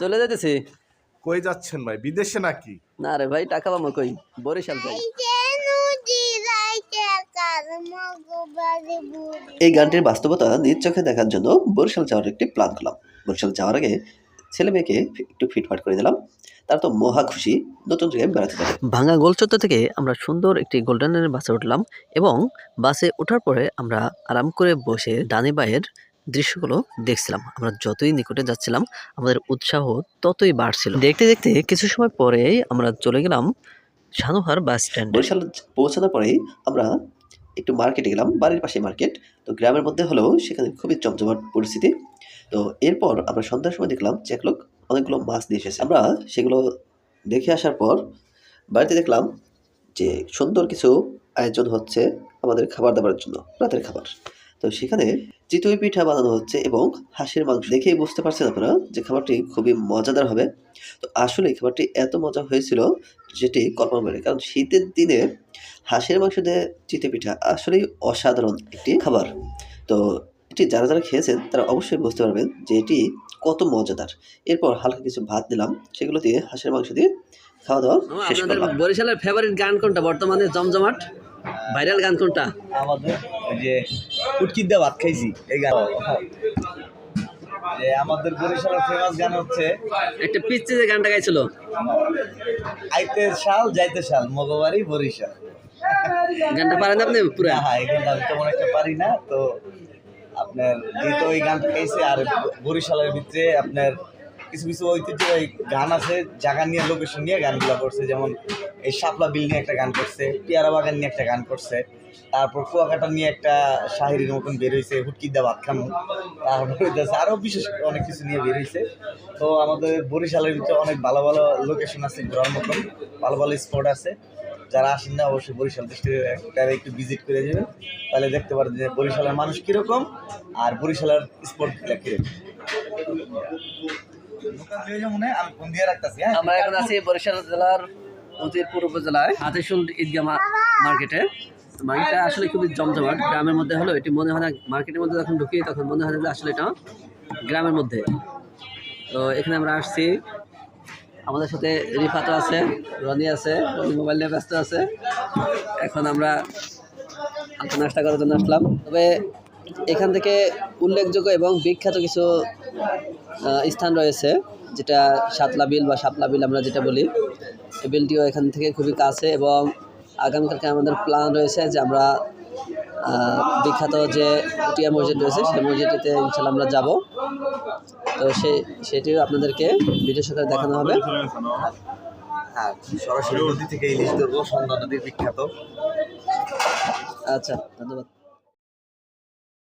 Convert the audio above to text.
চলে যাইতেছি। কই যাচ্ছেন ভাই, বিদেশে নাকি? না রে ভাই, টাকা পাবো কই, বরিশাল যাই। এই গানটির বাস্তবতা নিজ চোখে দেখার জন্য বরিশাল যাওয়ার একটি প্ল্যান করলাম। বরিশাল যাওয়ার আগে ছেলে মেয়েকে একটু ফিটফাট করে দিলাম। তার তো মহা খুশি, নতুন জায়গায় বেড়াতে যাবে। ভাঙা গোলচত্বর থেকে আমরা সুন্দর একটি গোল্ডেনের বাসে উঠলাম এবং বাসে ওঠার পরে আমরা আরাম করে বসে ডানে বাঁয়ের দৃশ্যগুলো দেখছিলাম। আমরা যতই নিকটে যাচ্ছিলাম আমাদের উৎসাহ ততই বাড়ছিল। দেখতে দেখতে কিছু সময় পরেই আমরা চলে গেলাম সানোহার বাস স্ট্যান্ড। বরিশাল পৌঁছানোর পরেই আমরা একটু মার্কেটে গেলাম, বাড়ির পাশে মার্কেট। তো গ্রামের মধ্যে হলেও সেখানে খুবই জমজমাট পরিস্থিতি। তো এরপর আমরা সন্ধ্যার সময় দেখলাম যে এক লোক অনেকগুলো মাছ দিয়ে এসেছে। আমরা সেগুলো দেখে আসার পর বাড়িতে দেখলাম যে সুন্দর কিছু আয়োজন হচ্ছে আমাদের খাবার দাবারের জন্য, রাতের খাবার। তো সেখানে চিতই পিঠা বানানো হচ্ছে এবং হাঁসের মাংস। দেখেই বুঝতে পারছেন আপনারা যে খাবারটি খুবই মজাদার হবে। তো আসলে এই খাবারটি এত মজা হয়েছিল যেটি কল্পনা করে, কারণ শীতের দিনে হাঁসের মাংস দিয়ে চিতই পিঠা আসলেই অসাধারণ একটি খাবার। তো এটি যারা যারা খেয়েছেন তারা অবশ্যই বুঝতে পারবেন যে এটি কত মজাদার। এরপর হালকা কিছু ভাত দিলাম, সেগুলো দিয়ে হাঁসের মাংস দিয়ে খাওয়া দাওয়া শেষ করলাম। বরিশালের ফেভারিট গান কোনটা বর্তমানে জমজমাট ভাইরাল গান কোনটা? আমাদের ওই যে উটকির দিয়ে ভাত খাইছি এই গান। যে আমাদের বরিশালের ফেমাস গান হচ্ছে একটা পিচ্ছে যে গানটা গাইছিল, আইতে শাল যাইতে শাল মগবাড়ি বরিশাল। গানটা পারেন আপনি পুরো? হ্যাঁ, এই গানটা আমি তেমন একটা পারি না। তো আপনার যেহেতু ওই গানটা গাইছে, আর বরিশালের ভিতরে আপনার কিছু কিছু ঐতিহ্যবাহী গান আছে, জায়গা নিয়ে লোকেশন নিয়ে গানগুলো করছে। যেমন এই শাপলা বিল নিয়ে একটা গান করছে, পেয়ারা বাগান নিয়ে একটা গান করছে, তারপর কুয়াকাটা নিয়ে একটা শাহিরির মতন বের হয়েছে, হুটকি দা ভাত খানো, তারপরে আরও বিশেষ অনেক কিছু নিয়ে বের হয়েছে। তো আমাদের বরিশালের ভিতরে অনেক ভালো ভালো লোকেশন আছে, ঘোরার মতন ভালো ভালো স্পট আছে। যারা আসেন না অবশ্যই বরিশাল ডিস্ট্রিক্টে একটু ভিজিট করে যাবেন, তাহলে দেখতে পারেন যে বরিশালের মানুষ কীরকম আর বরিশালের স্পটগুলো কীরকম। আমরা এখন আছি বরিশাল জেলার উজিরপুর উপজেলায় হাতিশুল ঈদগাহ মার্কেটে। মার্কেটটা আসলে খুবই জমজমাট। গ্রামের মধ্যে হলো এটি মনে হয় না, মার্কেটের মধ্যে যখন ঢুকি তখন মনে হয় যে আসলে এটা গ্রামের মধ্যে। তো এখানে আমরা আসছি, আমাদের সাথে রিফাতও আছে, রনি আছে, রনি মোবাইল নিয়ে ব্যস্ত আছে। এখন আমরা নাস্তা করার জন্য আসলাম। তবে এখান থেকে উল্লেখযোগ্য এবং বিখ্যাত কিছু স্থান রয়েছে, যেটা সাতলা বিল বা শাপলা বিল আমরা যেটা বলি। এই বিলটিও এখান থেকে খুবই কাছে এবং আগামীকালকে আমাদের প্ল্যান রয়েছে যে আমরা বিখ্যাত যে টিয়া মসজিদ রয়েছে সেই মসজিদটিতে ইনশাল্লাহ আমরা যাব। তো সেটিও আপনাদেরকে ভিডিও সহকারে দেখানো হবে। হ্যাঁ, সরাসরি নদী থেকে ইলিশ ধরবো, সন্ধ্যা নদীর বিখ্যাত। আচ্ছা, ধন্যবাদ।